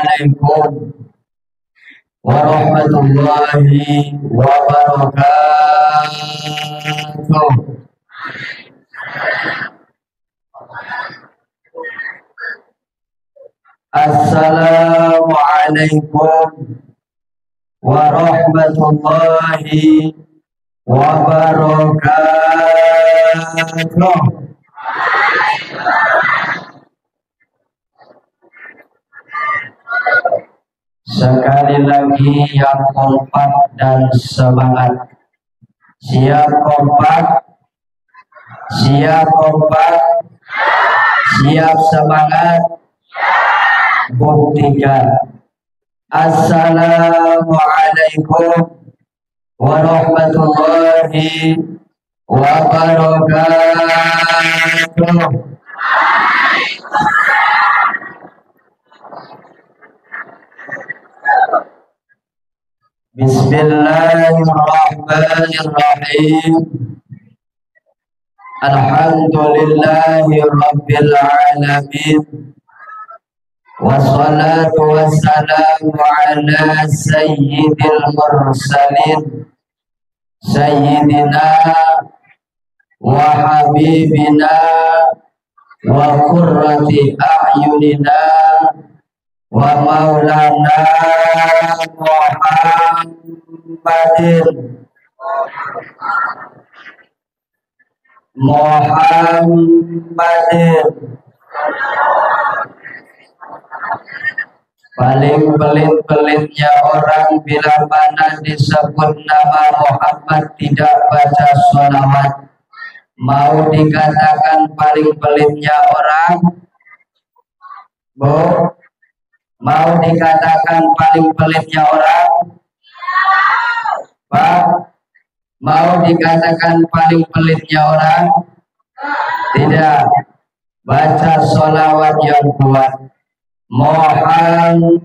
Assalamualaikum warahmatullahi wabarakatuh. Assalamualaikum warahmatullahi wabarakatuh. Sekali lagi yang kompak dan semangat. Siap kompak, siap kompak, siap semangat. Buktikan. Assalamualaikum warahmatullahi wabarakatuh. Bismillahirrahmanirrahim. Alhamdulillahi rabbil alamin. Wassalatu wassalamu ala sayyidil mursalin sayyidina wa habibina wa qurrati a'yunina wa maulana Muhammadin paling pelit-pelitnya orang bila mana disebut nama Muhammad tidak baca sholawat. Mau dikatakan paling pelitnya orang, Bu? Mau dikatakan paling pelitnya orang? Pak? Mau dikatakan paling pelitnya orang? Tidak. Baca sholawat yang kuat. Muhammadin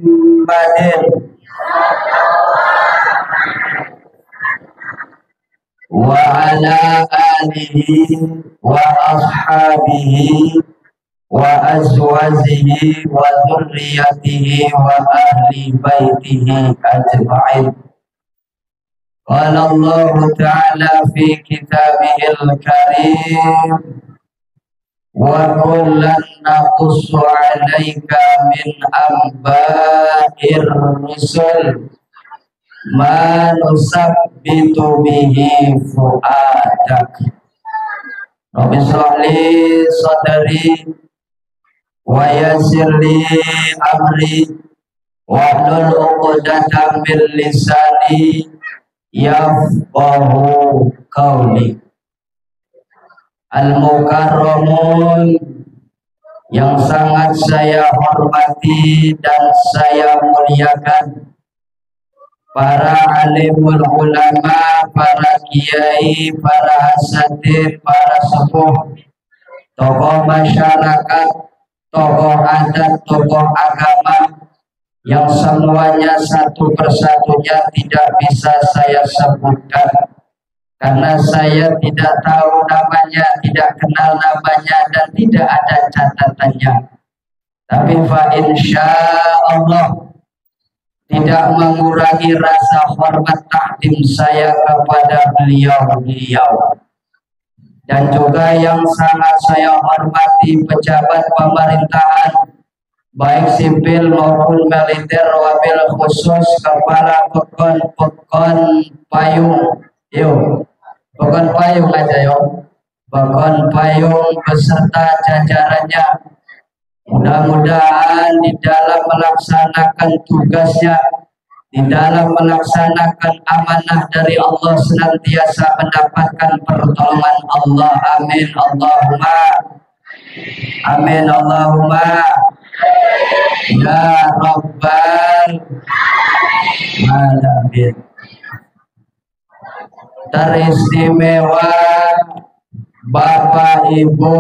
wa ala alihi wa ashabihi wa azwajihi wa dhurriyyatihi wa ahli baitihi ajma'in. Qala Allah Ta'ala fi kitabihil karim wa kullan naqussu 'alaika min amba'ir rusul ma nusabbitu bihi fu'adak. Rabbi shrah li sadri wa yassir li amri wahlul 'uqdatam min lisani yafqahu qawli. Al-Mukarramun yang sangat saya hormati dan saya muliakan, para alimul ulama, para kiai, para asatidz, para sepuh, tokoh masyarakat, tokoh adat, tokoh agama, yang semuanya satu persatunya tidak bisa saya sebutkan karena saya tidak tahu namanya, tidak kenal namanya, dan tidak ada catatannya. Tapi fa insyaallah tidak mengurangi rasa hormat takdim saya kepada beliau-beliau. Dan juga yang sangat saya hormati pejabat pemerintahan baik sipil maupun militer, wabil khusus kepala pekon payung, pekon payung aja pekon payung beserta jajarannya. Mudah-mudahan di dalam melaksanakan tugasnya, di dalam melaksanakan amanah dari Allah senantiasa mendapatkan pertolongan Allah. Amin Allahumma amin Allahumma ya Rabbal alamin. Teristimewa Bapak Ibu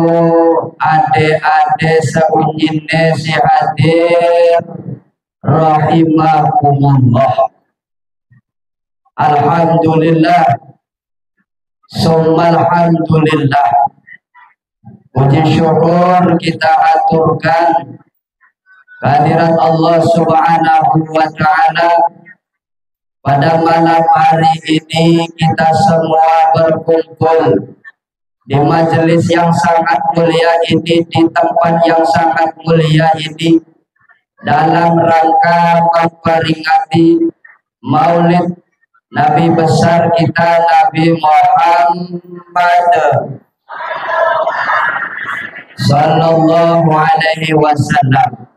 adik-adik seunjinnya si hadir rahimakumullah. Alhamdulillah summa alhamdulillah, puji syukur kita aturkan kehadirat Allah Subhanahu wa Ta'ala. Pada malam hari ini kita semua berkumpul di majelis yang sangat mulia ini, di tempat yang sangat mulia ini, dalam rangka memperingati Maulid Nabi besar kita, Nabi Muhammad Sallallahu Alaihi Wasallam.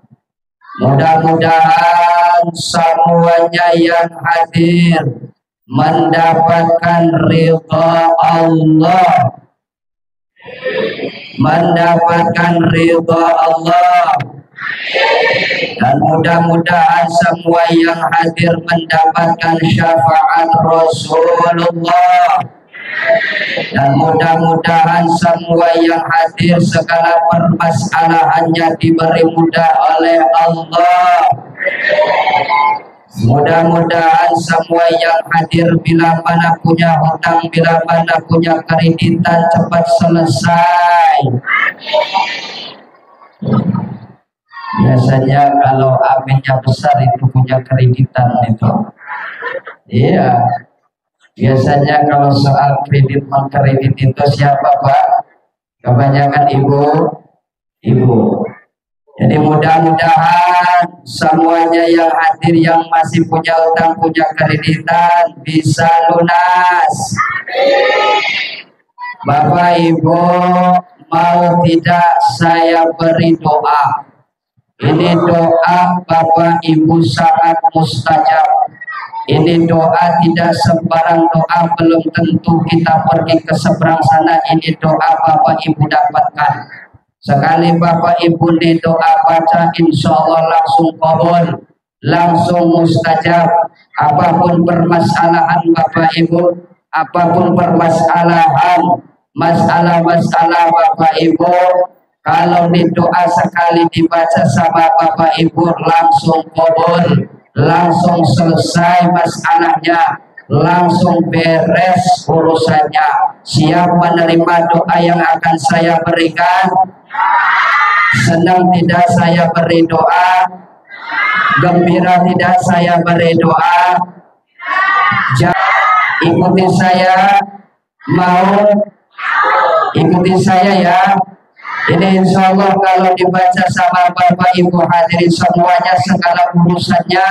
Mudah-mudahan semuanya yang hadir mendapatkan ridha Allah, mendapatkan ridha Allah, dan mudah-mudahan semua yang hadir mendapatkan syafaat Rasulullah, dan mudah-mudahan semua yang hadir segala permasalahannya diberi mudah oleh Allah. Mudah-mudahan semua yang hadir bila mana punya hutang, bila mana punya kreditan cepat selesai. Biasanya kalau aminnya besar itu punya kreditan itu. Iya. Biasanya kalau soal kredit mengkredit itu siapa Pak? Kebanyakan ibu. Jadi mudah-mudahan semuanya yang hadir yang masih punya utang, punya kreditan bisa lunas. Bapak Ibu, mau tidak saya beri doa. Ini doa Bapak Ibu sangat mustajab. Ini doa tidak sembarang doa, belum tentu kita pergi ke seberang sana. Ini doa Bapak Ibu dapatkan. Sekali Bapak Ibu di doa baca, insya Allah langsung kabul, langsung mustajab. Apapun permasalahan Bapak Ibu, apapun permasalahan, masalah-masalah Bapak Ibu, kalau di doa sekali dibaca sama Bapak Ibu langsung kabul, langsung selesai masalahnya, langsung beres urusannya. Siap menerima doa yang akan saya berikan? Senang tidak saya beri doa? Gembira tidak saya beri doa? Ikuti saya, mau ikuti saya ya. Ini insya Allah kalau dibaca sama Bapak Ibu hadirin semuanya, segala urusannya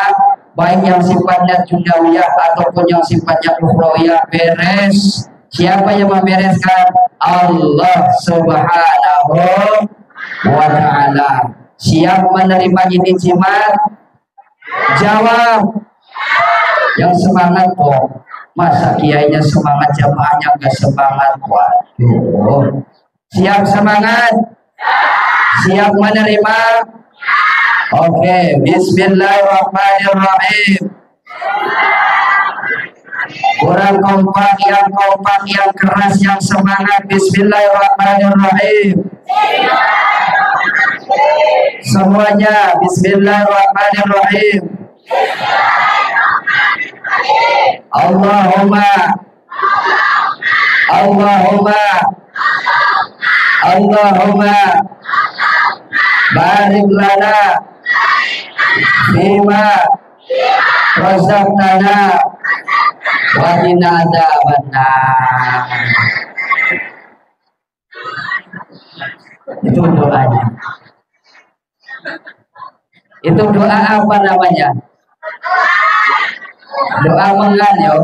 baik yang sifatnya duniawiyah ataupun yang sifatnya ukhrawiyah beres. Siapa yang membereskan? Allah Subhanahu wa Ta'ala. Siap menerima ini jimat? Jawab. Yang semangat kok. Masa kiainya semangat, jamaahnya enggak semangat? Waduh. Siap semangat? Siap menerima? Oke, bismillahirrahmanirrahim. Kurang kompak, yang keras, yang semangat. Bismillahirrahmanirrahim. Semuanya bismillahirrahmanirrahim. Allahumma barik lana fima razaqtana wa qina adzabannar. Itu doanya. Itu doa apa namanya? Doa mengan yo.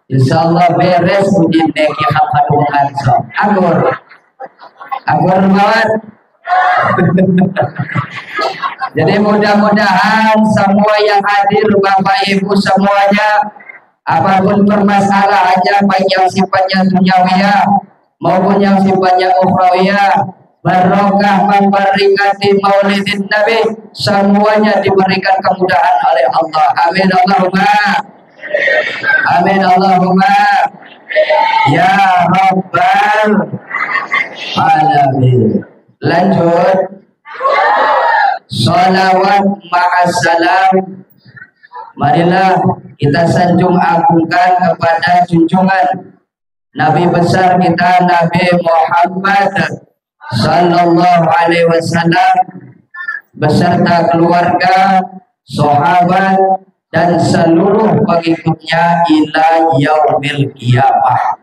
Insyaallah beres puji neki hapadungan so. Agur banget. Jadi mudah-mudahan semua yang hadir Bapak Ibu semuanya, apapun permasalahannya, baik yang sifatnya duniawiyah maupun yang sifatnya ukhrawiyah, barokah memperingati Maulidin Nabi, semuanya diberikan kemudahan oleh Allah. Amin Allahumma. Amin Allahumma ya Rabbal Alamin. Lanjut. Salawat ma'assalam. Marilah kita sanjung agungkan kepada junjungan Nabi besar kita, Nabi Muhammad sallallahu alaihi wasallam beserta keluarga, sahabat dan seluruh pengikutnya ila yaumil qiyamah.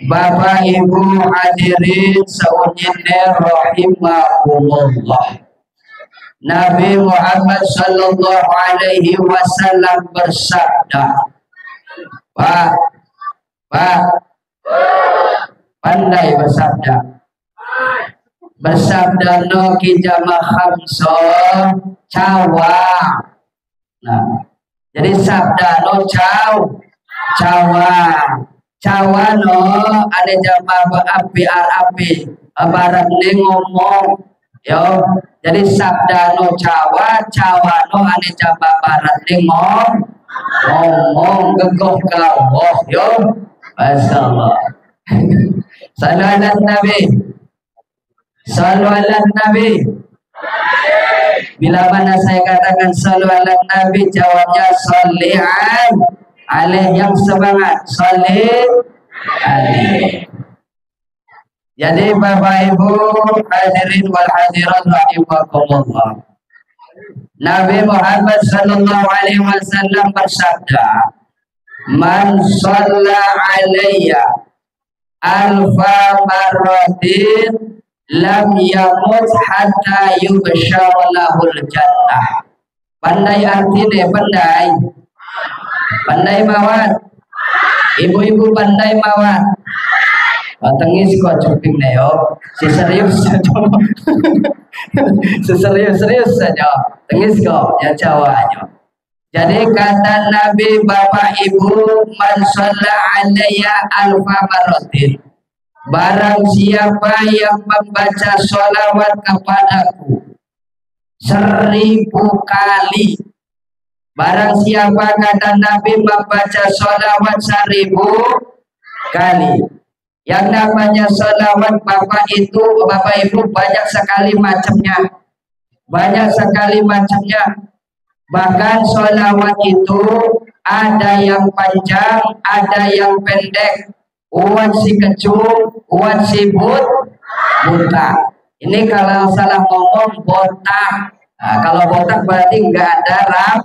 Bapak Ibu hadirin seunyinya rahimahumullah. Nabi Muhammad sallallahu alaihi wasallam bersabda, Pak, pandai bersabda. Bersabda no kijama khamso cawa. Nah, jadi sabda no cawa no ada jama api barat ngomong. Yo, jadi sabda no cawa no ane jamba barat ngomong gegoh kawah yo. Masyaallah. Salawat Nabi. Salawat Nabi. Bila mana saya katakan salawat Nabi, jawabnya sholi'an alaih, yang semangat sholi' alaih. Jadi Bapak Ibu hadirin wal hadirat rahimakumullah. Nabi Muhammad sallallahu alaihi wasallam bersabda, "Man shalla alayya alfa marratin lam yamut hatta yubsyara lahul jannah." Pandai artinya pandai mawat. Ibu-ibu pandai mawat. Tengis kok cuping neo, si serius saja, tengis kok ya jawabnya. Jadi kata Nabi, Bapak Ibu, man shalla alayya alfa marratin, barang siapa yang membaca sholawat kepadaku 1000 kali. Barang siapa kata Nabi membaca sholawat 1000 kali. Yang namanya sholawat Bapak Ibu banyak sekali macamnya. Bahkan sholawat itu ada yang panjang, ada yang pendek. Uwan si kecung, uwan si buta. Ini kalau salah ngomong botak. Nah, kalau botak berarti nggak ada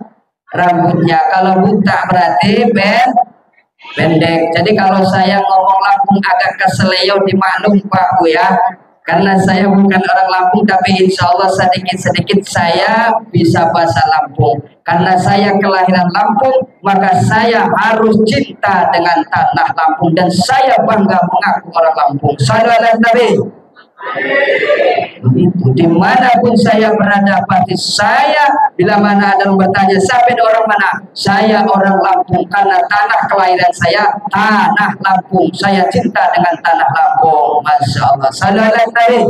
rambutnya. Kalau buta berarti pendek. Jadi kalau saya ngomong Lampung agak keseleo dimaklum Pak Bu ya, karena saya bukan orang Lampung, tapi insya Allah sedikit-sedikit saya bisa bahasa Lampung. Karena saya kelahiran Lampung, maka saya harus cinta dengan tanah Lampung dan saya bangga mengaku orang Lampung. Salawat Nabi. Begitu, dimanapun saya berada, pasti saya bila mana ada yang bertanya sampai orang mana, saya orang Lampung karena tanah kelahiran saya tanah Lampung, saya cinta dengan tanah Lampung. Masya Allah. Salawat Nabi.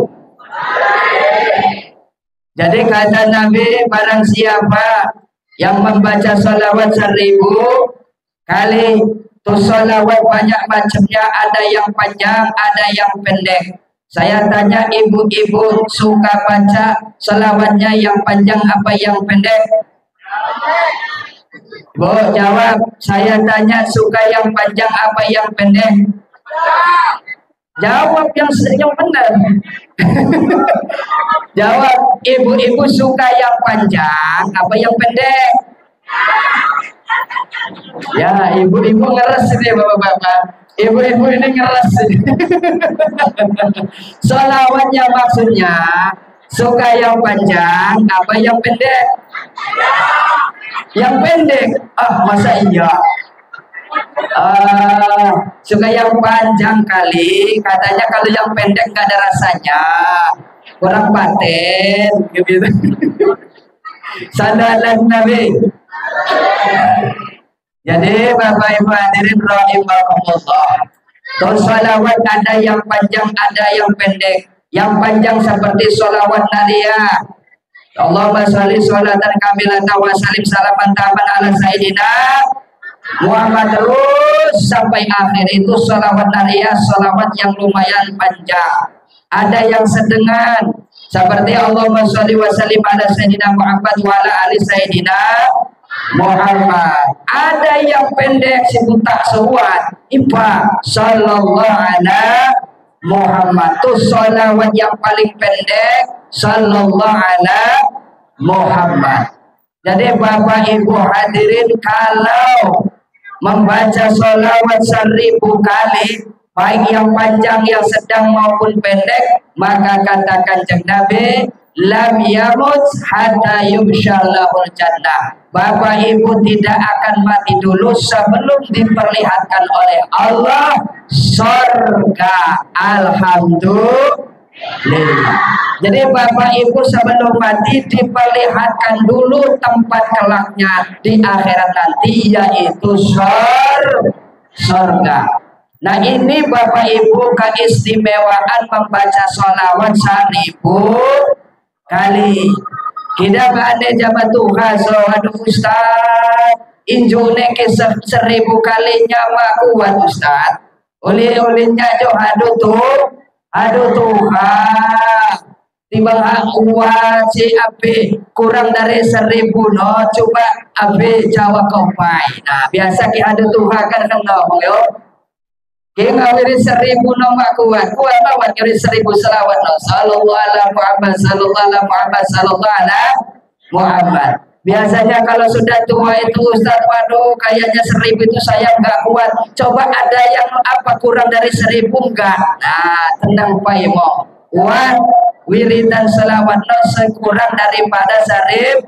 Jadi kata Nabi, barang siapa yang membaca salawat 1000 kali, tuh salawat banyak macamnya, ada yang panjang, ada yang pendek. Saya tanya ibu-ibu, suka baca selawatnya yang panjang apa yang pendek? Bu, jawab. Saya tanya, suka yang panjang apa yang pendek? Jawab yang benar. Jawab, ibu-ibu suka yang panjang apa yang pendek? Ya, ibu-ibu ngeres ini bapak-bapak. Ibu-ibu ini ngeres. Sholawatnya maksudnya suka yang panjang apa yang pendek? Yang pendek. Masa iya? Suka yang panjang kali. Katanya kalau yang pendek gak ada rasanya, kurang paten gitu. Salawat Nabi. Jadi Bapak Ibu hadirin rahimakumullah, terus sholawat ada yang panjang, ada yang pendek. Yang panjang seperti sholawat nariyah, Allahumma sholli sholatan kamilatan wa salim salaman taman ala sayyidina Muhammad, terus sampai akhir. Itu sholawat nariyah, sholawat yang lumayan panjang. Ada yang sedengan seperti Allahumma sholli wa salim ala sayyidina Muhammad wa ala ali sayyidina Muhammad. Ada yang pendek, si buta sewat, Ipa sallallahu ala Muhammad. Itu sholawat yang paling pendek, sallallahu ala Muhammad. Jadi Bapak Ibu hadirin, kalau membaca sholawat 1000 kali, baik yang panjang, yang sedang maupun pendek, maka kata Kanjeng Nabi, lam yamut hatta yubsyallahul jannah. Bapak Ibu tidak akan mati dulu sebelum diperlihatkan oleh Allah surga. Alhamdulillah. Jadi Bapak Ibu sebelum mati diperlihatkan dulu tempat kelaknya di akhirat nanti, yaitu surga. Nah ini Bapak Ibu keistimewaan membaca sholawat 1000 kali. Kita ada jabat Tuhan, aduh Ustaz, injune ke 1000 kali nyawa kuat Ustaz. Oleh-olehnya jo aduh Tuhan, timbang kuat si ape kurang dari 1000 no, coba ape Jawa kompai. Nah biasa ki aduh Tuhan kan ngomong yo. Ki ngawiri 1000 no mak kuat lawan ngiri 1000 selawat no. Sallallahu ala Muhammad, sallallahu ala Muhammad, sallallahu ala Muhammad. Biasanya kalau sudah tua itu Ustaz, waduh kayaknya 1000 itu saya nggak kuat. Coba ada yang apa kurang dari 1000 enggak? Nah tenang Pak Imo. Kuat wiridan selawat no sekurang daripada 1000.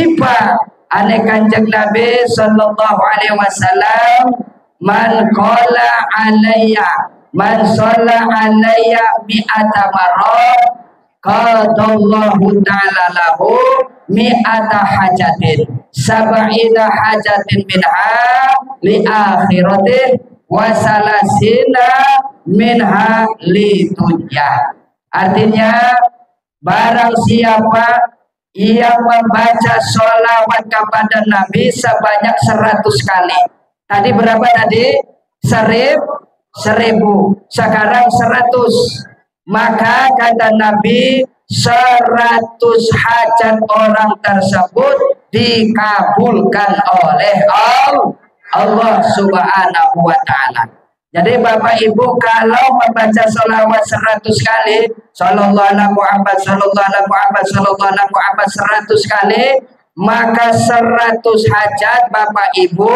Ipa ane Kanjeng Nabi sallallahu alaihi wasallam, man qala alayya, man shalla alayya mi'ata marrah qadallahu ta'ala lahu mi'ata hajatin sab'ina hajatin minha li akhiratih wa salasina minha li dunya. Artinya barang siapa yang membaca sholawat kepada Nabi sebanyak 100 kali. Tadi berapa tadi? 1000. Sekarang 100. Maka kata Nabi 100 hajat orang tersebut dikabulkan oleh Allah Subhanahu wa ta'ala. Jadi Bapak Ibu kalau membaca sholawat 100 kali, sallallahu alaihi Muhammad, sallallahu alaihi Muhammad, sallallahu alaihi Muhammad 100 kali, maka 100 hajat Bapak Ibu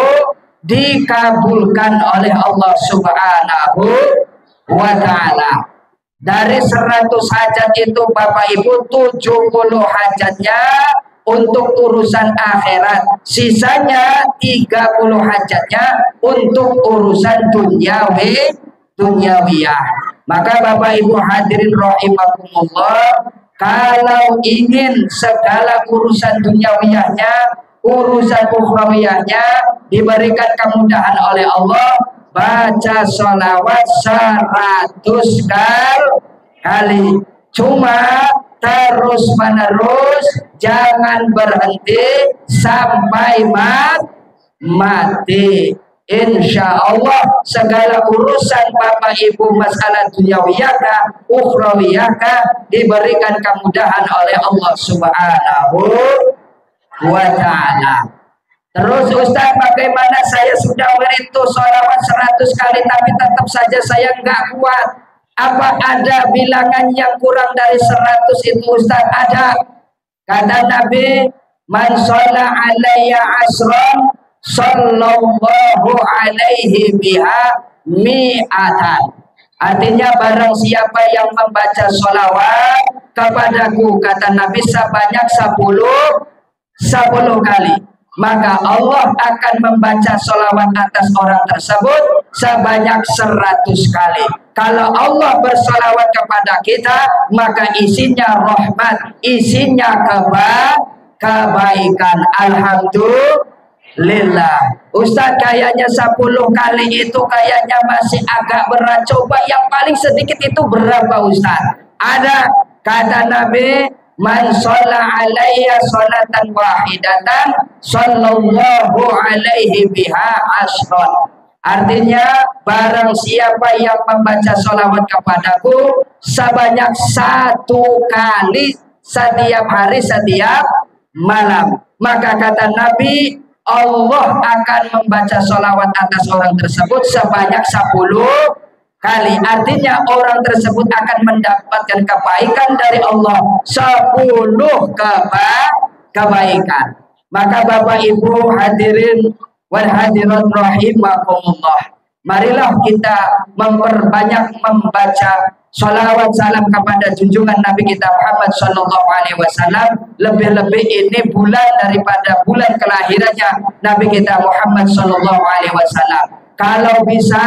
dikabulkan oleh Allah Subhanahu wa ta'ala. Dari 100 hajat itu Bapak Ibu 70 hajatnya untuk urusan akhirat, sisanya 30 hajatnya untuk urusan duniawiyah. Maka Bapak Ibu hadirin rahimakumullah, kalau ingin segala urusan duniawiyahnya, urusan ukhrawiyahnya diberikan kemudahan oleh Allah, baca sholawat 100 kali. Cuma terus menerus, jangan berhenti sampai mati. Insya Allah segala urusan Bapak Ibu masalah dunyawiyah ukhrawiyah diberikan kemudahan oleh Allah Subhanahu wa ta'ala. Terus Ustaz, bagaimana saya sudah merintu sholawat 100 kali tapi tetap saja saya nggak kuat? Apa ada bilangan yang kurang dari 100 itu Ustaz? Ada. Kata Nabi, man sholla alayya asran sallallahu alaihi biha mi'atan. Artinya barang siapa yang membaca sholawat kepadaku, kata Nabi, sebanyak 10 kali, maka Allah akan membaca sholawat atas orang tersebut sebanyak 100 kali. Kalau Allah bersolawat kepada kita, maka isinya rahmat, isinya kebaikan. Alhamdulillah. Ustaz, kayaknya 10 kali itu kayaknya masih agak berat. Coba yang paling sedikit itu berapa Ustaz? Ada. Kata Nabi, man sholla alayya sholatan wahidatan sallallahu alaihi biha asron. Artinya barang siapa yang membaca sholawat kepadaku sebanyak 1 kali setiap hari, setiap malam, maka kata Nabi, Allah akan membaca sholawat atas orang tersebut sebanyak 10 kali, artinya orang tersebut akan mendapatkan kebaikan dari Allah 10 kebaikan. Maka Bapak Ibu hadirin wal hadirat rahimakumullah, marilah kita memperbanyak membaca sholawat salam kepada junjungan Nabi kita Muhammad Sallallahu Alaihi Wasallam. Lebih-lebih ini bulan daripada bulan kelahirannya Nabi kita Muhammad Sallallahu Alaihi Wasallam. Kalau bisa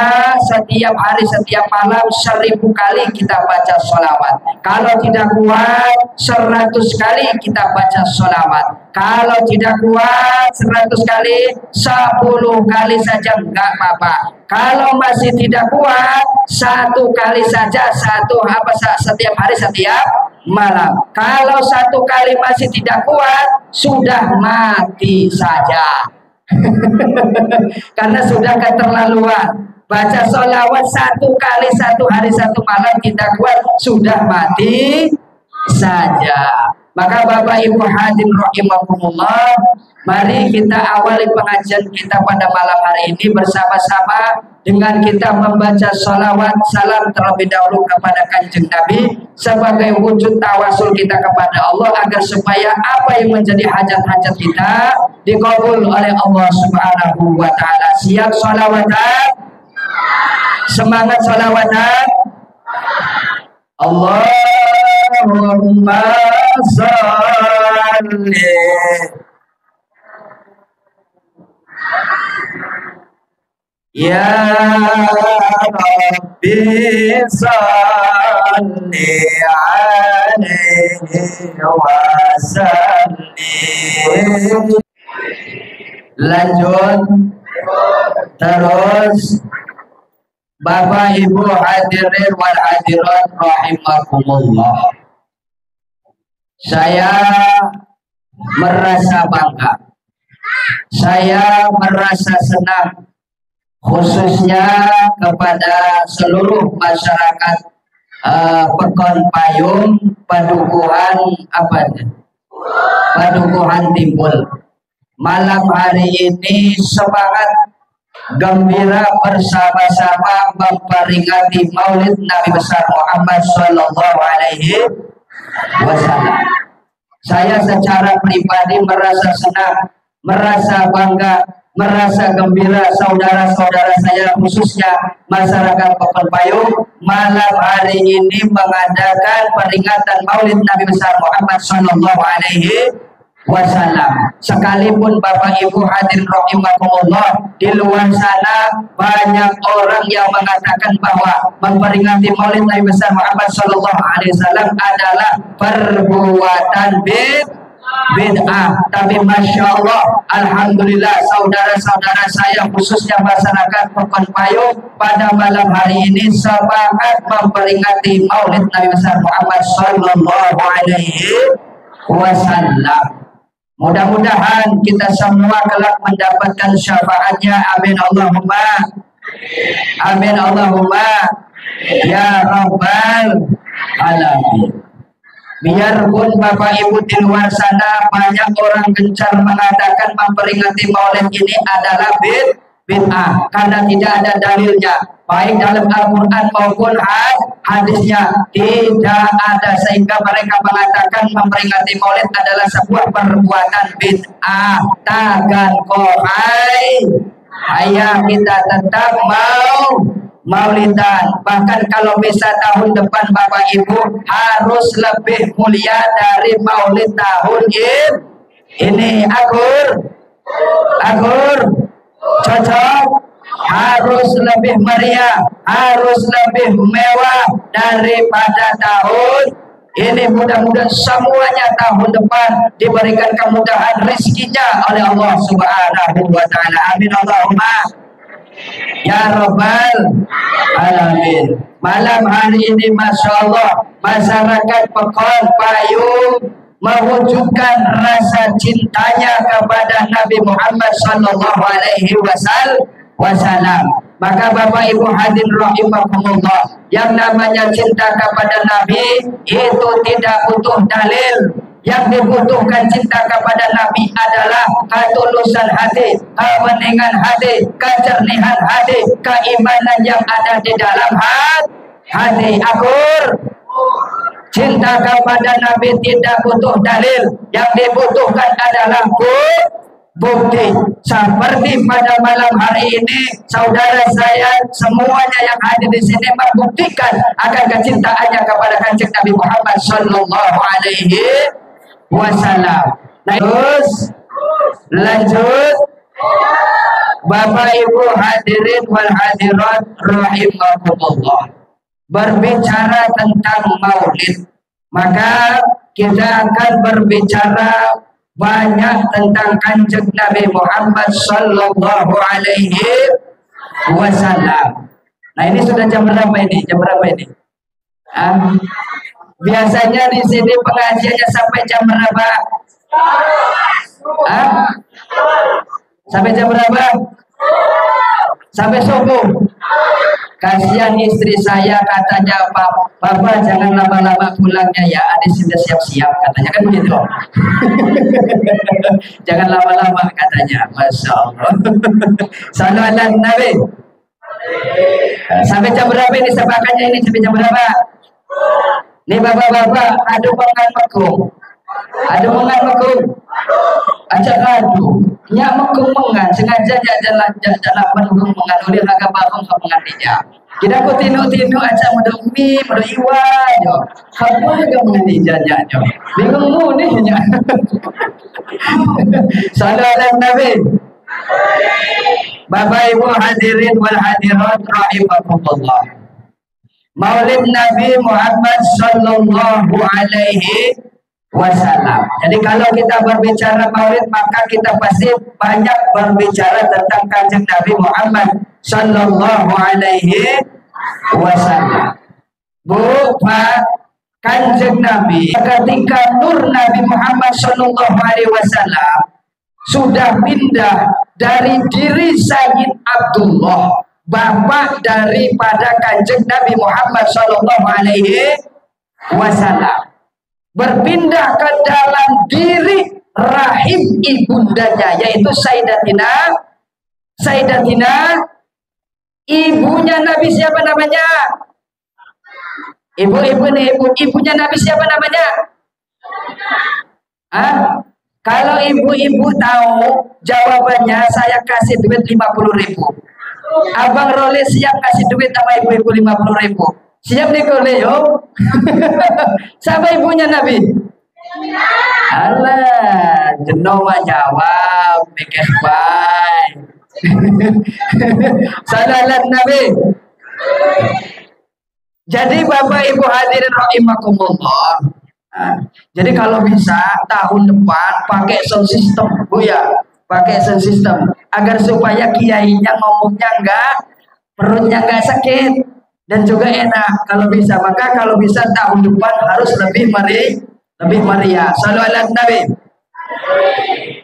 setiap hari, setiap malam 1000 kali kita baca sholawat. Kalau tidak kuat 100 kali kita baca sholawat. Kalau tidak kuat 100 kali, 10 kali saja enggak apa-apa. Kalau masih tidak kuat 1 kali saja, setiap hari, setiap malam. Kalau 1 kali masih tidak kuat, sudah mati saja. Karena sudah keterlaluan. Baca sholawat 1 kali 1 hari 1 malam kita kuat, sudah mati saja. Maka Bapak Ibu hadirin rahimakumullah, mari kita awali pengajian kita pada malam hari ini bersama-sama dengan kita membaca sholawat salam terlebih dahulu kepada Kanjeng Nabi sebagai wujud tawasul kita kepada Allah, agar supaya apa yang menjadi hajat-hajat kita dikabul oleh Allah Subhanahu wa taala. Siap sholawatan? Semangat sholawatan. Allahumma sholli ya Rabbi sholli alaihi wa sallim. Lanjut terus. Bapak Ibu hadirin wal hadirat rahimakumullah, saya merasa bangga, saya merasa senang, khususnya kepada seluruh masyarakat Pekon Payung, Padukuhan Timbul. Malam hari ini semangat gembira bersama-sama memperingati Maulid Nabi besar Muhammad Sallallahu Alaihi Wasallam. Saya secara pribadi merasa senang, merasa bangga, merasa gembira, saudara-saudara saya khususnya masyarakat Pekon Payung malam hari ini mengadakan peringatan Maulid Nabi besar Muhammad Sallallahu Alaihi Wasallam. Sekalipun Bapak Ibu hadirin rahimakumullah, di luar sana banyak orang yang mengatakan bahwa memperingati Maulid Nabi besar Muhammad Sallallahu Alaihi Wasallam adalah perbuatan bid'ah. Tapi Masya Allah, Alhamdulillah, saudara-saudara saya khususnya masyarakat Pekon Payung pada malam hari ini semangat memperingati Maulid Nabi besar Muhammad Sallallahu Alaihi Wasallam. Mudah-mudahan kita semua kelak mendapatkan syafaatnya. Amin Allahumma. Amin Allahumma ya Rabbal Alamin. Biarpun Bapak Ibu di luar sana banyak orang gencar mengatakan memperingati Maulid ini adalah bid'ah karena tidak ada dalilnya, baik dalam Al-Quran maupun hadisnya tidak ada, sehingga mereka mengatakan memperingati Maulid adalah sebuah perbuatan bid'ah. Tagan kohai, ayah kita tetap Maulidan. Bahkan kalau bisa tahun depan Bapak Ibu harus lebih mulia dari Maulid tahun ini. Agur cocok, harus lebih meriah, harus lebih mewah daripada tahun ini. Mudah-mudahan semuanya tahun depan diberikan kemudahan rezekinya oleh Allah Subhanahu wa taala. Amin Allahumma ya Rabbal Alamin. Malam hari ini Masya Allah, masyarakat Pekon Payung mewujudkan rasa cintanya kepada Nabi Muhammad Sallallahu Alaihi Wasallam. Maka Bapak Ibu hadirin rahimakumullah, yang namanya cinta kepada Nabi itu tidak butuh dalil, Yang dibutuhkan cinta kepada Nabi adalah ketulusan hati, kebeningan hati, kejernihan hati, keimanan yang ada di dalam hati. Akur. Cinta kepada Nabi tidak butuh dalil, yang dibutuhkan adalah bukti. Seperti pada malam hari ini, saudara saya semuanya yang hadir di sini membuktikan akan kecintaannya kepada Kanjeng Nabi Muhammad Sallallahu Alaihi Wasallam. Nah, terus lanjut, Bapak Ibu hadirin wal hadirat rahimakumullah. Berbicara tentang maulid, maka kita akan berbicara banyak tentang Kanjeng Nabi Muhammad Sallallahu Alaihi Wasallam. Nah, ini sudah jam berapa ini? Jam berapa ini? Biasanya di sini pengajiannya sampai jam berapa? Sampai jam berapa? Sampai subuh. Kasihan istri saya, katanya Bapak jangan lama-lama pulangnya ya, adik sudah siap-siap, katanya kan begitu. Jangan lama-lama katanya. Masya Allah. Salawat Nabi. Sampai jam berapa ini sepakannya ini? Sampai jam berapa? Nih bapak-bapak, adu mengan mekung. Adu mengan mekung. Ajak adu. Nyak mekung mengan, sengaja jalan mekung mengan. Uli raga bakong ke mengan dia. Kita ku tinu-tinu aja mudumi, iwa jo. Apa yang mengan dia jo? Bingung mu nih nya. Salawat Nabi. Bapak Ibu hadirin wal hadirat rahimakumullah. Maulid Nabi Muhammad Sallallahu Alaihi Wasallam. Jadi kalau kita berbicara maulid, maka kita pasti banyak berbicara tentang Kanjeng Nabi Muhammad Sallallahu Alaihi Wasallam. Bu, Pak, Kanjeng Nabi ketika nur Nabi Muhammad Sallallahu Alaihi Wasallam sudah pindah dari diri Sayyid Abdullah, bapak daripada Kanjeng Nabi Muhammad Sallallahu Alaihi Wasallam, berpindah ke dalam diri rahim ibundanya, yaitu Sayyidatina ibunya Nabi. Siapa namanya? Ibunya Nabi siapa namanya? Kalau ibu-ibu tahu jawabannya, saya kasih duit 50.000. Abang Roli siap kasih duit sama ibu-ibu 50.000. Siap nih Leo? Siapa ibunya Nabi? Alah, Jenoma jawab, mikir baik. Salawat Nabi. Jadi Bapak Ibu hadirin rahimakumullah. Jadi kalau bisa tahun depan pakai sound system, Bu ya, pakai sound system agar supaya kiainya ngomongnya perutnya enggak sakit dan juga enak kalau bisa. Maka kalau bisa tahun depan harus lebih meriah. Salawat Nabi.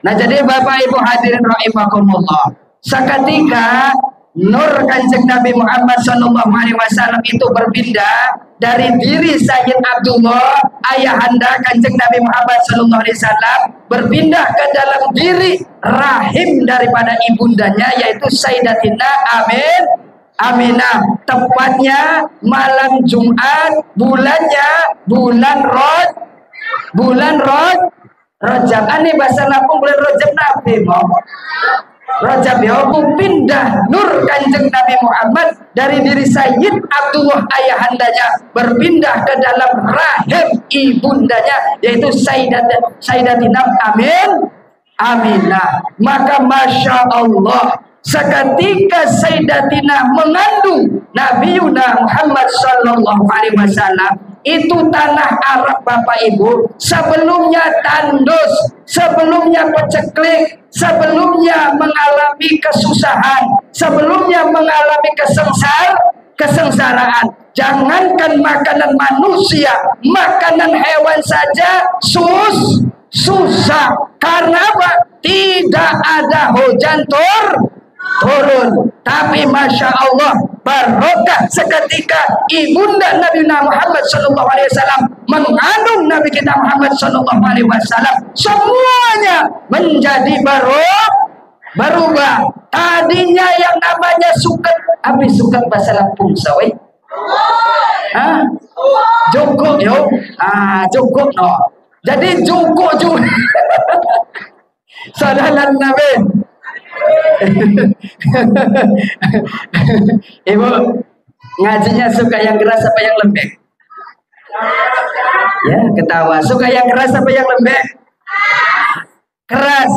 Nah, jadi Bapak Ibu hadirin rahimakumullah, seketika nur Kanjeng Nabi Muhammad Sallallahu Alaihi Wasallam itu berpindah dari diri Sayyid Abdullah, ayahanda Kanjeng Nabi Muhammad Sallallahu Alaihi Wasallam, berpindah ke dalam diri rahim daripada ibundanya, yaitu Sayyidatina Aminah. Tepatnya malam Jumat, bulannya bulan Rajab. Ini bahasa Lampung bulan Rajab Nabi mau. Rajab ya, pindah nur Kanjeng Nabi Muhammad dari diri Sayyid Abdullah ayahandanya, berpindah ke dalam rahim ibundanya, yaitu Sayyidatina Aminah. Maka Masya Allah, seketika Sayyidatina mengandung Nabiuna Muhammad Sallallahu Alaihi Wasallam, itu tanah Arab Bapak Ibu sebelumnya tandus, sebelumnya peceklik, sebelumnya mengalami kesusahan, sebelumnya mengalami kesengsaraan. Jangankan makanan manusia, makanan hewan saja susah. Karena apa? Tidak ada hujan turun. Tapi Masya Allah, barokah seketika ibunda Nabi Muhammad SAW mengandung Nabi kita Muhammad SAW, semuanya menjadi berubah. Tadinya yang namanya suket, habis suket bahasa Lampung sawe. Joko yo, joko no. Jadi joko juga. Saudara Nabi. Ibu ngajinya suka yang keras apa yang lembek? Ya, ketawa. Suka yang keras apa yang lembek? Keras.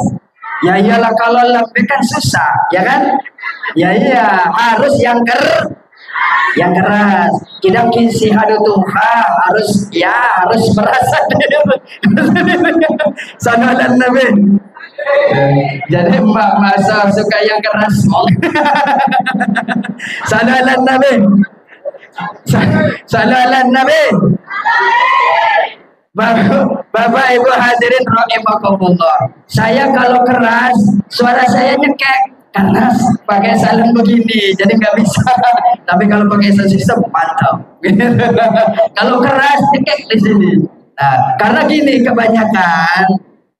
Ya iyalah, kalau lembek kan susah, ya kan? Ya iya, harus yang keras. Kita kisi hadu Tuhan harus merasa saudara Nabi. Jadi Mbak Masa suka yang keras. Saudara Nabi. Saudara Nabi. Bapak Ibu hadirin rahimakumullah. Saya kalau keras, suara saya nyekek karena pakai salin begini, jadi nggak bisa. Tapi kalau pakai sound system mantap. Kalau keras nyekek di sini. Nah, karena gini, kebanyakan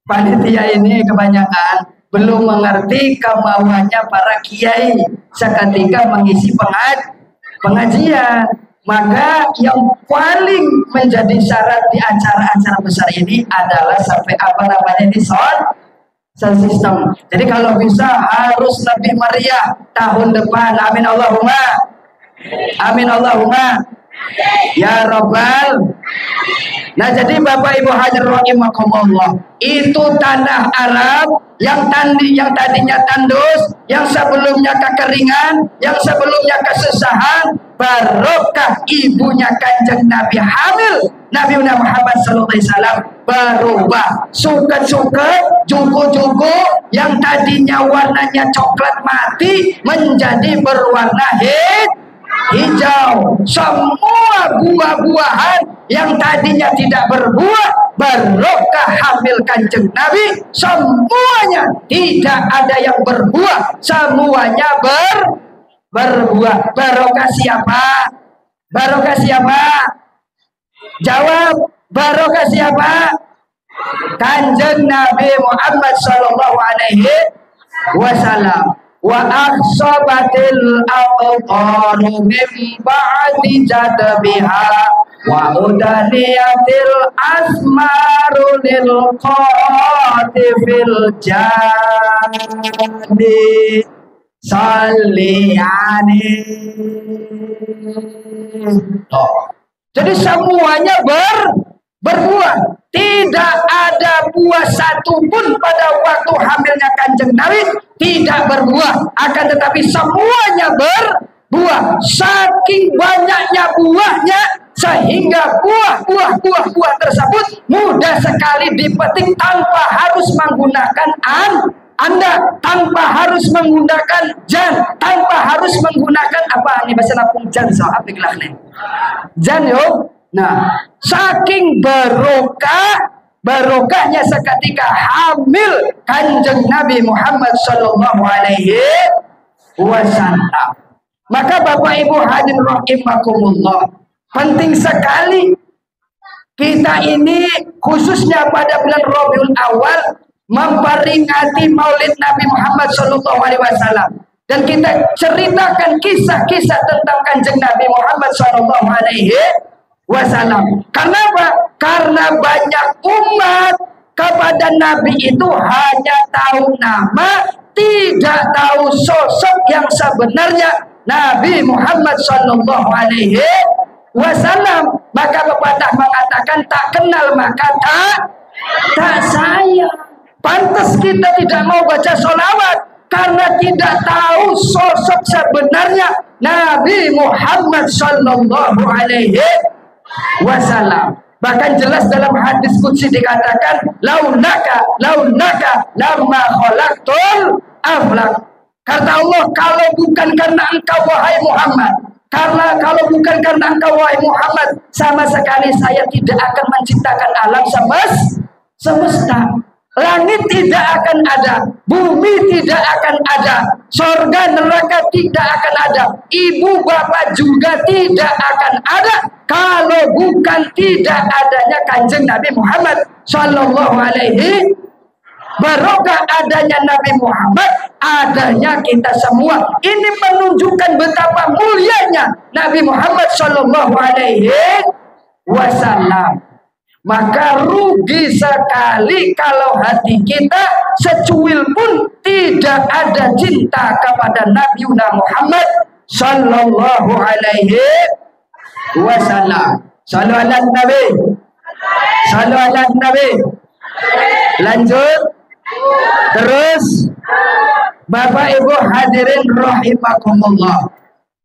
panitia ini kebanyakan belum mengerti kemauannya para kiai seketika mengisi pengajian. Maka yang paling menjadi syarat di acara-acara besar ini adalah sampai ini sound system. Jadi kalau bisa harus lebih meriah tahun depan. Amin Allahumma. Amin Allahumma. Ya Rabbal. Nah, jadi Bapak Ibu hadirin rahimakumullah, itu tanah Arab yang tadinya tandus, yang sebelumnya kekeringan, yang sebelumnya kesusahan, barokah ibunya Kanjeng Nabi hamil Nabi Muhammad SAW berubah. Suket-suket, juku-juku yang tadinya warnanya coklat mati menjadi berwarna hijau. Semua buah-buahan yang tadinya tidak berbuah, barokah hamil Kanjeng Nabi, semuanya tidak ada yang berbuah, semuanya berbuah. Barokah siapa? Barokah siapa? Jawab, barokah siapa? Kanjeng Nabi Muhammad sallallahu alaihi wasallam. Wa akhsabatil aqtaru min ba'di jadbiha wa udaniyatil asmaru lil qatifil jadi saliyani. Jadi semuanya berbuah. Tidak ada buah satupun pada waktu hamilnya Kanjeng Nabi tidak berbuah, akan tetapi semuanya berbuah. Saking banyaknya buahnya sehingga buah tersebut mudah sekali dipetik tanpa harus menggunakan Anda, tanpa harus menggunakan tanpa harus menggunakan apa ini bahasa Lampung jan apa nih? Jan yo. Nah, saking barokahnya seketika hamil Kanjeng Nabi Muhammad sallallahu alaihi wasallam. Maka Bapak Ibu hadirin rahimakumullah, penting sekali kita ini khususnya pada bulan Rabiul Awal memperingati Maulid Nabi Muhammad sallallahu alaihi wasallam, dan kita ceritakan kisah-kisah tentang Kanjeng Nabi Muhammad sallallahu alaihi wasallam. Kenapa? Karena banyak umat kepada Nabi itu hanya tahu nama, tidak tahu sosok yang sebenarnya Nabi Muhammad sallallahu alaihi wasallam. Maka pepatah mengatakan tak kenal maka tak sayang. Pantas kita tidak mau baca sholawat karena tidak tahu sosok sebenarnya Nabi Muhammad sallallahu alaihi wasallam. Bahkan jelas dalam hadis qudsi dikatakan launaka lamma khalaqtul aflak. Kata Allah, kalau bukan karena engkau wahai Muhammad, kalau bukan karena engkau wahai Muhammad, sama sekali saya tidak akan menciptakan alam semesta. Langit tidak akan ada, bumi tidak akan ada, surga neraka tidak akan ada, ibu bapak juga tidak akan ada kalau bukan tidak adanya Kanjeng Nabi Muhammad Sallallahu Alaihi. Barokah adanya Nabi Muhammad, adanya kita semua. Ini menunjukkan betapa mulianya Nabi Muhammad Sallallahu Alaihi Wasallam. Maka rugi sekali kalau hati kita secuil pun tidak ada cinta kepada Nabi Muhammad Sallallahu Alaihi Wasallam. Sallallahu alaihi Nabi. Sallallahu alaihi Nabi. Lanjut. Terus, Bapak Ibu hadirin rahimakumullah,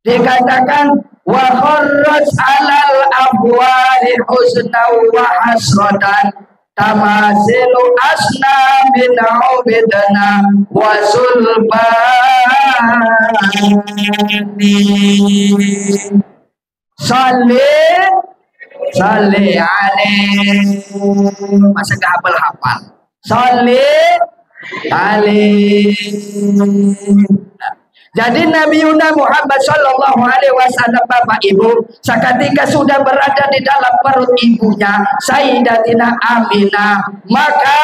dikatakan wa kharraj alal abwari husna wa hasratan tamasilu asna min ubidana wa sulbani salli alaihi. Masa gak hafal-hafal salli alaihi. Jadi Nabi Muhammad Sallallahu Alaihi Wasallam, Bapak Ibu, seketika sudah berada di dalam perut ibunya Sayyidatina Aminah, maka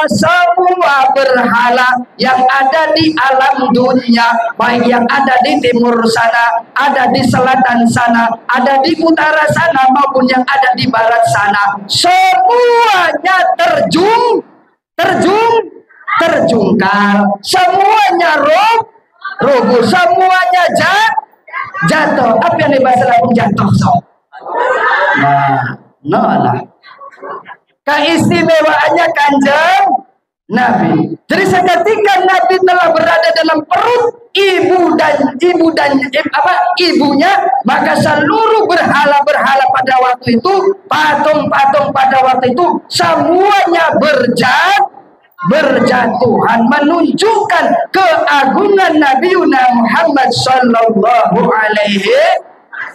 semua berhala yang ada di alam dunia, baik yang ada di timur sana, ada di selatan sana, ada di utara sana, maupun yang ada di barat sana, semuanya terjungkal, semuanya rubuh, semuanya jatuh. Apa yang dibahas dalam jatuh? Nah, keistimewaannya Kanjeng Nabi. Jadi seketika Nabi telah berada dalam perut ibunya, maka seluruh berhala-berhala pada waktu itu, patung-patung pada waktu itu, semuanya berjatuhan, menunjukkan keagungan Nabi Muhammad Sallallahu Alaihi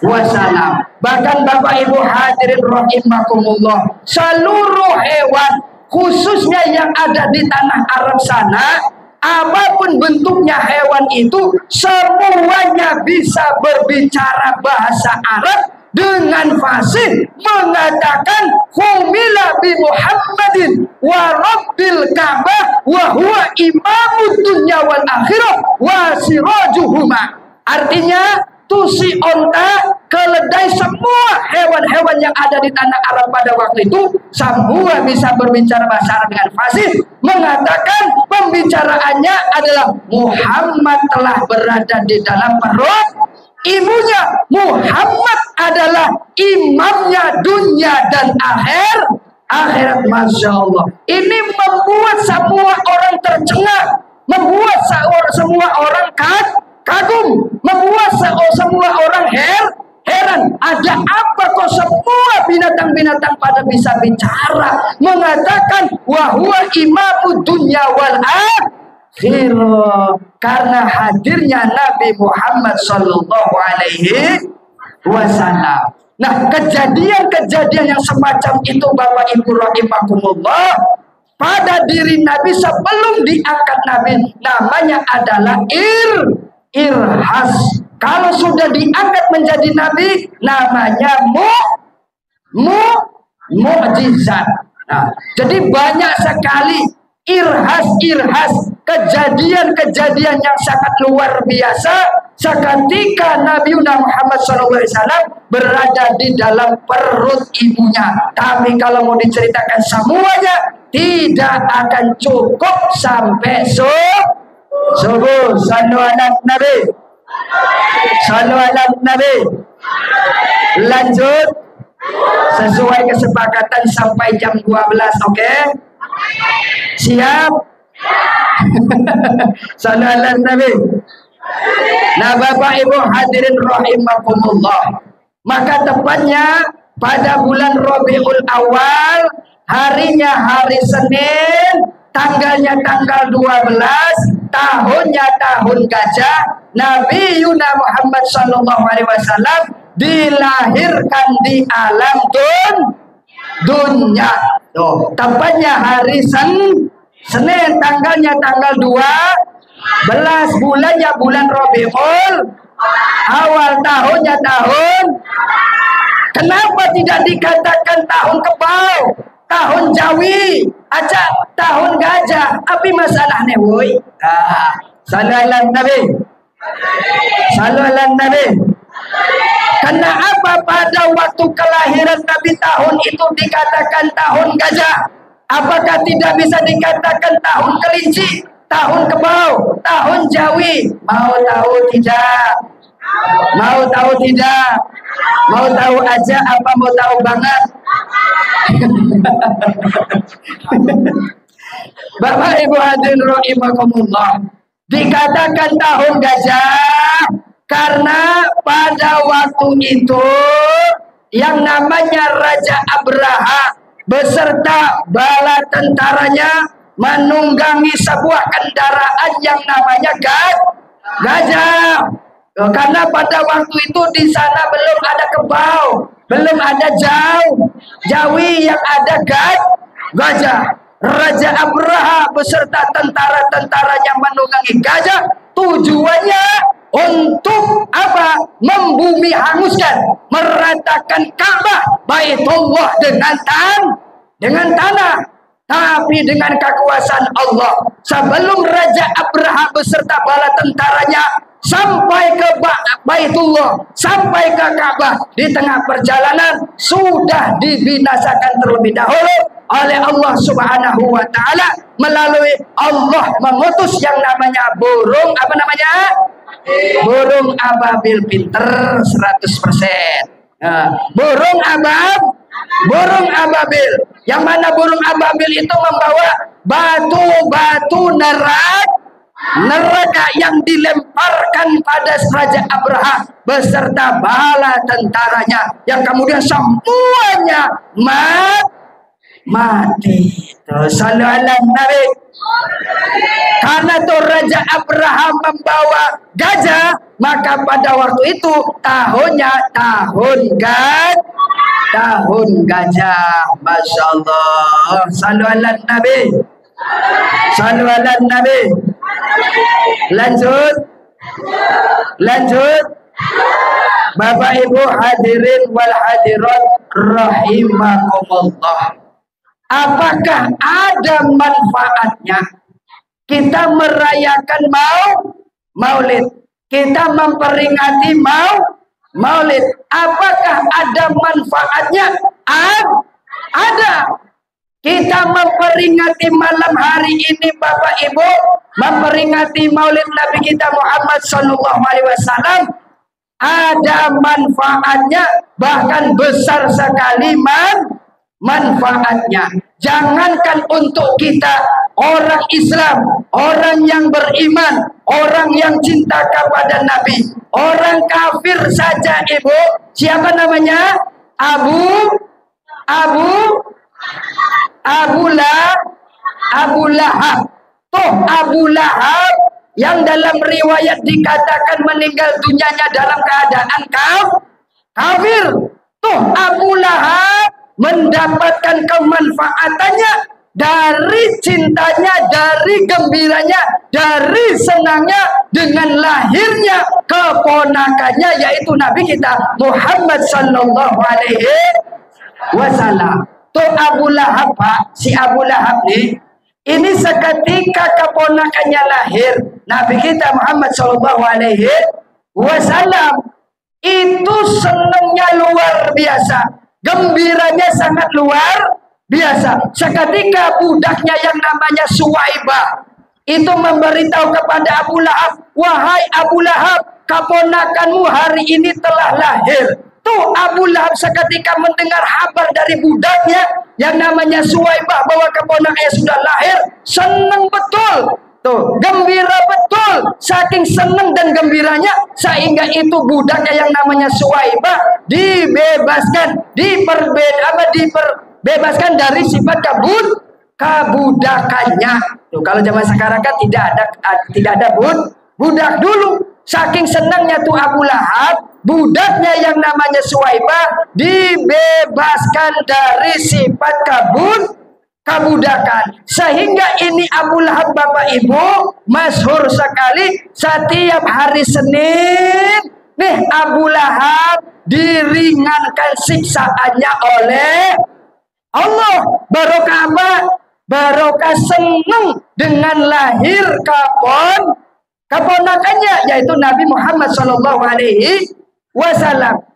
Wasallam. Bahkan Bapak Ibu hadirin rahimakumullah, seluruh hewan khususnya yang ada di tanah Arab sana, apapun bentuknya hewan itu, semuanya bisa berbicara bahasa Arab dengan fasih, mengatakan humila bi Muhammadin wa rabbil Ka'bah wa huwa imamud dunya wal akhirah wa sirajuhuma. Artinya tusi onta, keledai, semua hewan-hewan yang ada di tanah Arab pada waktu itu semua bisa berbicara bahasa Arab dengan fasih, mengatakan pembicaraannya adalah Muhammad telah berada di dalam perut ibunya. Muhammad adalah imamnya dunia dan akhirat. Masya Allah. Ini membuat semua orang tercengang, membuat semua orang kagum, membuat semua orang heran. Ada apa kok semua binatang-binatang pada bisa bicara, mengatakan wahwa imamud dunya wal akhirah, karena hadirnya Nabi Muhammad Sallallahu Alaihi Wasallam. Nah, kejadian-kejadian yang semacam itu, Bapak Ibu rahimakumullah, pada diri Nabi sebelum diangkat Nabi, namanya adalah irhas. Kalau sudah diangkat menjadi Nabi, namanya mu'jizat. Nah, jadi banyak sekali irhas, kejadian-kejadian yang sangat luar biasa seketika Nabi Muhammad SAW berada di dalam perut ibunya. Tapi kalau mau diceritakan semuanya, tidak akan cukup sampai subuh. Sallu ala Nabi. Sallu ala Nabi. Lanjut sesuai kesepakatan sampai jam 12, oke? Siap? Sallu ala Nabi. Nah, Bapak Ibu hadirin rahimakumullah, maka tepatnya pada bulan Rabiul Awal, harinya hari Senin, tanggalnya tanggal 12, tahunnya tahun gajah, Nabi Muhammad SAW dilahirkan di alam dunia. Tepatnya hari Senin tanggalnya tanggal 12, bulannya bulan Rabiul Awal, tahunnya tahun. Kenapa tidak dikatakan tahun kebau, tahun Jawi, aja tahun gajah? Apa masalahnya, woi? Sallallahu Nabi. Sallallahu Nabi. Kenapa pada waktu kelahiran Nabi tahun itu dikatakan tahun gajah? Apakah tidak bisa dikatakan tahun kelinci, tahun kebau, tahun Jawi? Mau tahu tidak? Mau tahu tidak? Mau tahu aja apa mau tahu banget? Bapak Ibu hadirin rahimakumullah, dikatakan tahun gajah karena pada waktu itu yang namanya Raja Abraha beserta bala tentaranya menunggangi sebuah kendaraan yang namanya gajah. Karena pada waktu itu di sana belum ada kebau, belum ada Jawi, yang ada gajah. Raja Abraha beserta tentara-tentaranya menunggangi gajah. Tujuannya untuk apa? Membumi hanguskan, meratakan Ka'bah, Baitullah dengan tanah. Tapi dengan kekuasaan Allah, sebelum Raja Abraha beserta bala tentaranya sampai ke Baitullah, sampai ke Ka'bah, di tengah perjalanan sudah dibinasakan terlebih dahulu oleh Allah Subhanahu wa taala melalui Allah mengutus yang namanya burung burung ababil pinter 100%. Burung ababil, yang mana burung ababil itu membawa batu-batu neraka yang dilemparkan pada Raja Abraha beserta bala tentaranya, yang kemudian semuanya mati. Sallallahu Nabi. Karena tuh Raja Abraham membawa gajah, maka pada waktu itu tahunnya tahun gajah. Masya Allah. Sallallahu Nabi. Sallallahu Nabi. Lanjut. Bapak Ibu hadirin wal hadirat rahimakumullah. Apakah ada manfaatnya kita merayakan maulid, kita memperingati maulid? Apakah ada manfaatnya? Ada. Kita memperingati malam hari ini, Bapak Ibu, memperingati maulid Nabi kita Muhammad SAW, ada manfaatnya, bahkan besar sekali manfaatnya. Jangankan untuk kita orang Islam, orang yang beriman, orang yang cinta kepada Nabi, orang kafir saja, Ibu, siapa namanya? Abu Lahab. Tuh Abu Lahab yang dalam riwayat dikatakan meninggal dunianya dalam keadaan kafir. Tuh Abu Lahab mendapatkan kemanfaatannya dari cintanya, dari gembiranya, dari senangnya dengan lahirnya keponakannya, yaitu Nabi kita Muhammad sallallahu alaihi wasallam. Tuh Abu Lahab, Pak, si Abu Lahab nih, ini seketika keponakannya lahir, Nabi kita Muhammad sallallahu alaihi wasallam itu senangnya luar biasa, gembiranya sangat luar biasa. Seketika budaknya yang namanya Suwaibah itu memberitahu kepada Abu Lahab, wahai Abu Lahab, keponakanmu hari ini telah lahir. Tuh Abu Lahab seketika mendengar kabar dari budaknya yang namanya Suwaibah bahwa keponakannya sudah lahir, senang betul. Tuh, gembira betul. Saking senang dan gembiranya sehingga itu budaknya yang namanya Suwaibah dibebaskan, diperbebaskan dari sifat kebudakannya. Tuh, kalau zaman sekarang kan tidak ada budak dulu. Saking senangnya tuh Abu Lahab, budaknya yang namanya Suwaibah dibebaskan dari sifat kabudakan. Sehingga ini Abu Lahab Bapak Ibu masyhur sekali setiap hari Senin nih Abu Lahab diringankan siksaannya oleh Allah. Barokah apa? Barokah senang dengan lahir keponakannya yaitu Nabi Muhammad SAW.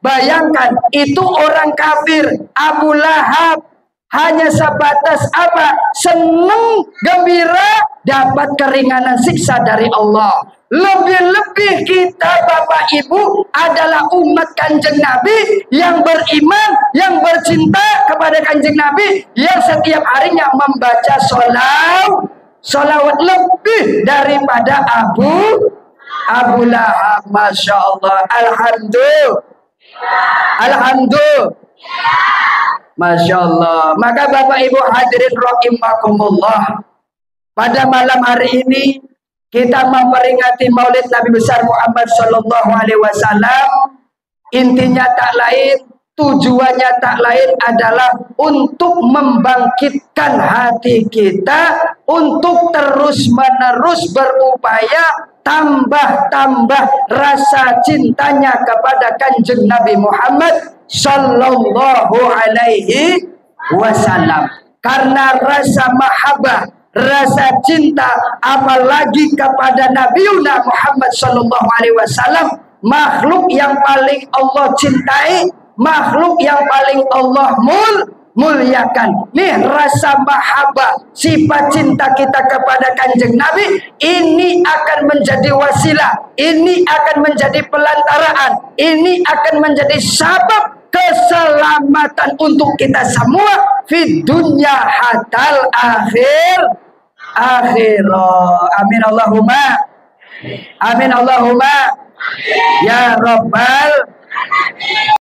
Bayangkan itu orang kafir Abu Lahab hanya sebatas apa? Senang, gembira dapat keringanan siksa dari Allah. Lebih-lebih kita Bapak Ibu adalah umat Kanjeng Nabi yang beriman, yang bercinta kepada Kanjeng Nabi, yang setiap harinya membaca sholawat lebih daripada Abu Lahab. Masya Allah. Alhamdulillah. Masya Allah. Maka Bapak Ibu hadirin rahimakumullah, pada malam hari ini kita memperingati Maulid Nabi besar Muhammad Sallallahu Alaihi Wasallam. Intinya tak lain, tujuannya tak lain adalah untuk membangkitkan hati kita untuk terus-menerus berupaya tambah rasa cintanya kepada Kanjeng Nabi Muhammad Sallallahu Alaihi Wasallam. Karena rasa mahabbah, rasa cinta apalagi kepada Nabiuna Muhammad Sallallahu Alaihi Wasallam, makhluk yang paling Allah cintai, makhluk yang paling Allah muliakan. Nih rasa mahabbah, sifat cinta kita kepada Kanjeng Nabi ini akan menjadi wasilah, ini akan menjadi pelantaraan, ini akan menjadi sabab keselamatan untuk kita semua di dunia hatal akhirah. Amin Allahumma. Amin Allahumma. Ya Rabbal